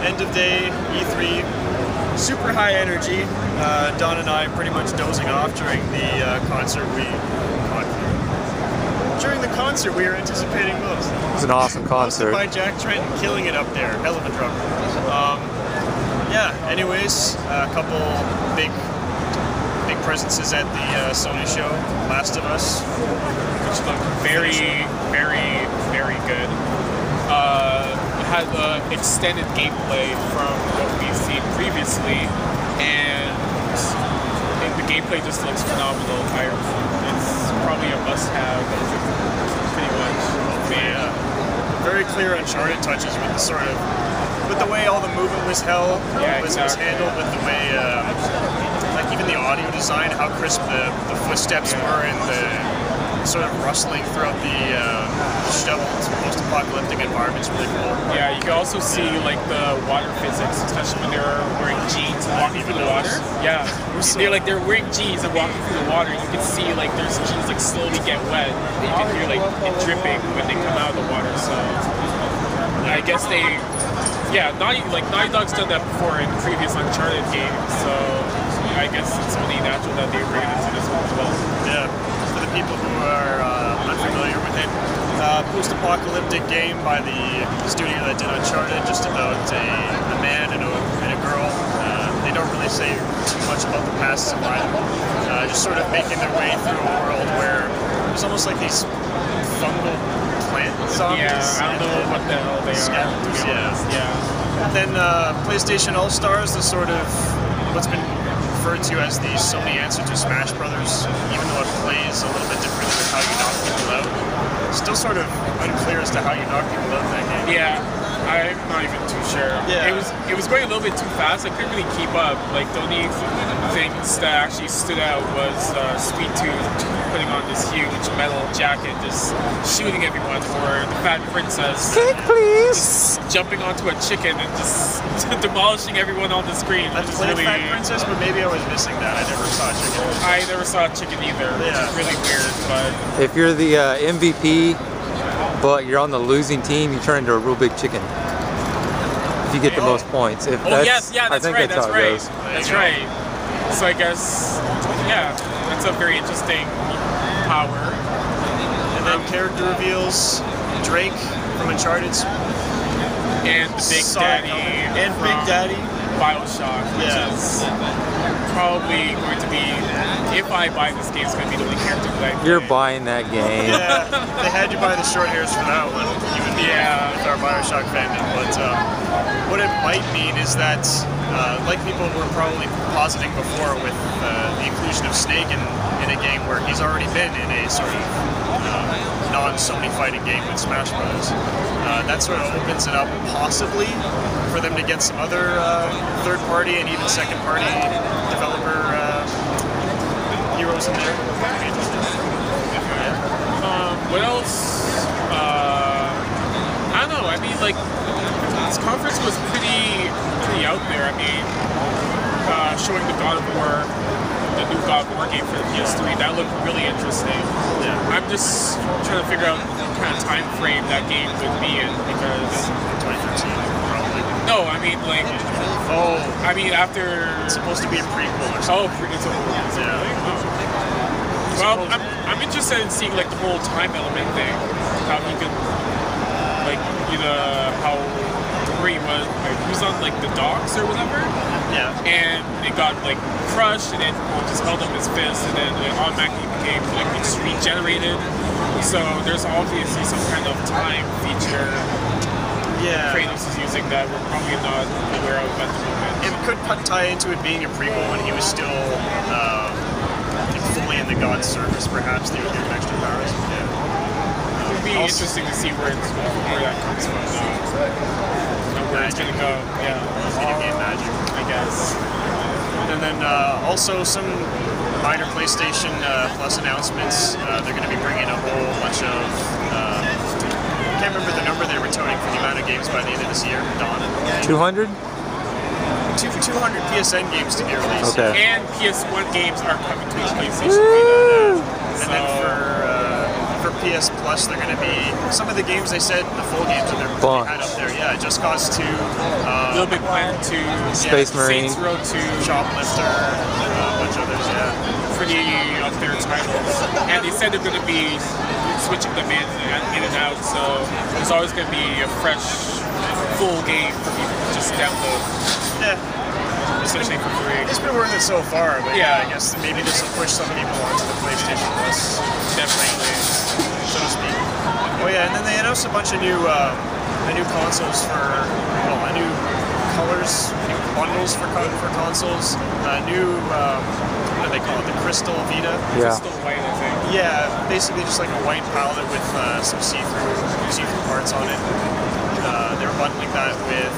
end of day, E3, super high energy. Don and I pretty much dozing off during the concert During the concert we were anticipating most. It was an awesome concert. Hosted by Jack Trenton, killing it up there. Hell of a drummer. Yeah, anyways, a couple big presences at the Sony show. Last of Us, which looked very good. It had extended gameplay from what we've seen previously, and the gameplay just looks phenomenal. It's probably a must-have, pretty much. Yeah. Very clear Uncharted touches with the way all the movement was held, was handled, with the way, like even the audio design, how crisp the footsteps were, and the sort of rustling throughout the shoveled post-apocalyptic environment's really cool. Yeah, you can also see like the water physics, especially when they're wearing jeans and walking through the water. Yeah, they're wearing jeans and walking through the water. You can see like there's jeans like slowly get wet. You can hear like it dripping when they come out of the water. So I guess Naughty Dog's done that before in previous Uncharted games. So I guess it's only natural that they bring it into this one as well. Yeah. For the people who are unfamiliar with it, post-apocalyptic game by the studio that did Uncharted, just about a man and a girl. They don't really say too much about the past of either. Just sort of making their way through a world where there's almost like these fungal plant zombies. Yeah, I don't know what the hell they are. Yeah. Then PlayStation All-Stars, the sort of what's been referred to as the Sony answer to Smash Brothers, even though it plays a little bit different than how you knock people out. Still sort of unclear as to how you knock people out in that game. Yeah, I'm not even too sure. Yeah. It was going a little bit too fast. I couldn't really keep up. Like the only things that actually stood out was Sweet Tooth putting on this huge metal jacket, just shooting everyone, or the Fat Princess cake, please, jumping onto a chicken and just demolishing everyone on the screen. I played Fat Princess, but maybe I was missing that. I never saw a chicken. I never saw a chicken either, which is really weird. But if you're the MVP, but you're on the losing team, you turn into a real big chicken. If you get the most points. If that's right. That's right. So I guess, that's a very interesting power. And then character reveals Drake from Uncharted. And the Big Daddy. And Big Daddy. BioShock, which is probably going to be, if I buy this game, it's going to be the only character that I play. You're buying that game. Yeah, they had you buy the short hairs for that one, even with our BioShock fandom. But what it might mean is that, like people were probably positing before with the inclusion of Snake in a game where he's already been in a sort of non-Sony fighting game with Smash Bros. That sort of opens it up possibly for them to get some other third-party and even second-party developer heroes in there. What else? I don't know. I mean, like, this conference was pretty out there. I mean, showing the God of War, the new God of War game for the PS3, that looked really interesting. Yeah. I'm just trying to figure out what kind of time frame that game would be in, because 2013 probably. No, I mean like after it's supposed to be a prequel or something. It's a prequel. Yeah. Well, I'm interested in seeing like the whole time element thing, how he could how where he was on like the docks or whatever. Yeah. And it got like crushed, and then just held up his fist, and then it automatically became like it's regenerated. So there's obviously some kind of time feature. Yeah. Kratos is using that we're probably not aware of at the moment. It could tie into it being a prequel when he was still fully in the God's service. Perhaps they would give him extra powers. Yeah. It would be interesting to see where that comes from. Where it's gonna go. Yeah. Video game magic, I guess. And then also some minor PlayStation Plus announcements. They're going to be bringing a whole bunch of. I can't remember the number they were toting for the amount of games by the end of this year. Don. 200. 200 PSN games to be released. Okay. And PS1 games are coming to PlayStation Vita. And then for PS Plus, they're going to be some of the games they said the full games that they had up there. Yeah, Just Cause 2, Little Big Planet 2, Space Marine, Saints Row 2, Shoplifter, a bunch of others. Yeah, pretty up there titles. And they said they're going to be switching them in and out, so there's always going to be a fresh, full game for people to just download. Yeah. Especially for free. It's been worth it so far, but yeah, I guess maybe this will push some people onto the PlayStation Plus. Definitely. So to speak. Oh yeah, and then they announced a bunch of new consoles for, well, new colors, new bundles for consoles, new, what do they call it, the Crystal Vita? Yeah. Crystal white, I think. Yeah, basically just like a white palette with some see-through parts on it. They were bundling that with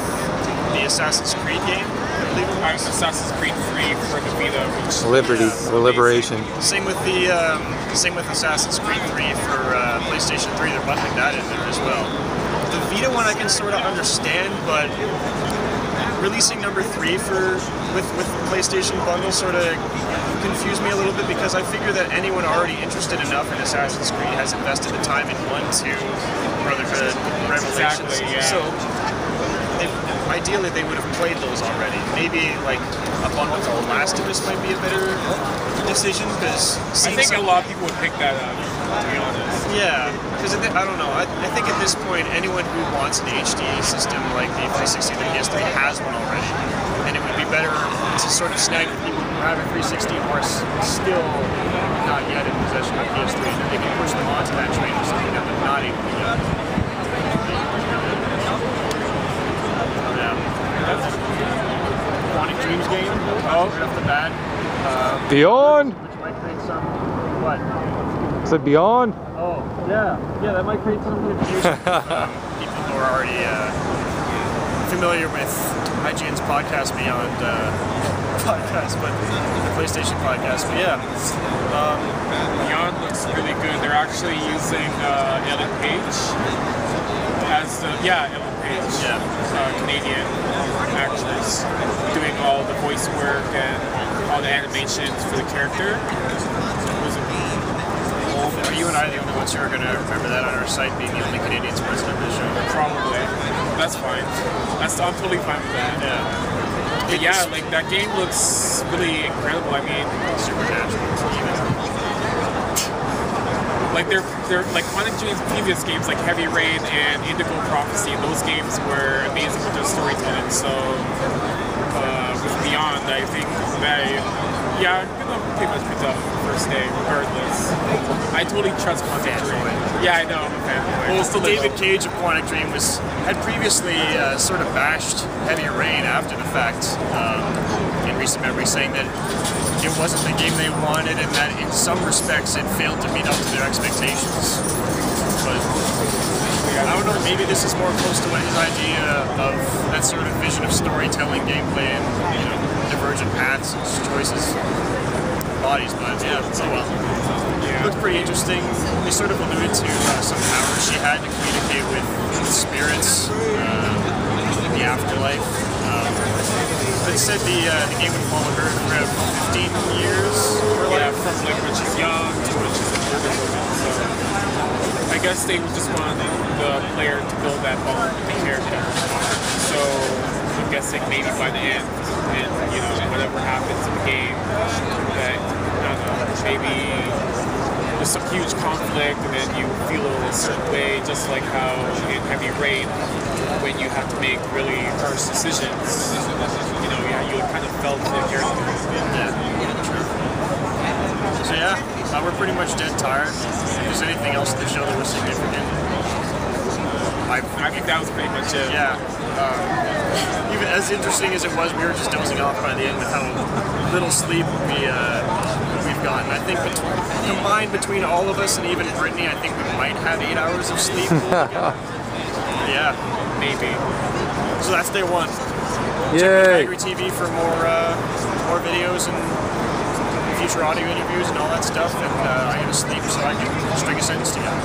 the Assassin's Creed game, I believe it was. Assassin's Creed 3 for the Vita, which Liberty, or Liberation. Same with Assassin's Creed 3 for PlayStation 3. They're bundling that in there as well. The Vita one I can sort of understand, but releasing number 3 with the PlayStation bundle sort of confused me a little bit, because I figure that anyone already interested enough in Assassin's Creed has invested the time in 1, 2, Brotherhood, Revelations. Exactly, yeah. So ideally they would have played those already. Maybe like a bundle with The Last of Us might be a better decision, because I think a lot of people would pick that up, to be honest. Yeah, because I don't know. I think at this point, anyone who wants an HD system like the 360 or the PS3 has one already, and it would be better to sort of snag the people who have a 360 who are still not yet in possession of a PS3, and then they can push them onto that train or something that they're not able to get. Quantic Dreams game. Oh, right off the bat. Beyond. Which might create some. What? I said Beyond. Oh, yeah, that might create some confusion. People who are already familiar with IGN's podcast Beyond podcast, but the PlayStation podcast. But yeah, Beyond looks really good. They're actually using Ellen Page as Ellen Page, Canadian actress, doing all the voice work and all the animations for the character. Are you and I the only ones who are going to remember that on our site, being the only Canadians present on this show? Probably. That's fine. I'm totally fine with that. Yeah. But yeah, like that game looks really incredible. I mean, supernatural. Like they're like Quantic Dream's previous games, like Heavy Rain and Indigo Prophecy. Those games were amazing with their storytelling. So with Beyond, I think I'm gonna pretty much pick up first day, regardless. I totally trust Quantic Dream. Yeah, I know, I'm a fanboy. Well, David Cage of Quantic Dream had previously sort of bashed Heavy Rain after the fact in recent memory, saying that it wasn't the game they wanted and that in some respects it failed to meet up to their expectations. But I don't know, maybe this is more close to what his idea of that sort of vision of storytelling, gameplay, and divergent paths and choices, bodies, but yeah, so well. It looked pretty interesting. They sort of alluded to some powers she had to communicate with spirits in the afterlife. They said the game would follow her for about 15 years. From like when she's young to when she's an older woman. So I guess they just want the player to build that bond with the character. So I'm guessing maybe by the end, and whatever happens in the game, that maybe there's some huge conflict, and then you feel a certain way, just like how in Heavy Rain, when you have to make really harsh decisions, you kind of felt the character. So we're pretty much dead tired. If there's anything else in the show that was significant, I think that was pretty much it. Yeah. Even as interesting as it was, we were just dozing off by the end with how little sleep we've gotten. I think combined between all of us and even Brittany, I think we might have 8 hours of sleep. Yeah, maybe. So that's day one. Yay! Check out Angry TV for more videos and future audio interviews and all that stuff. And I gotta sleep so I can string a sentence together.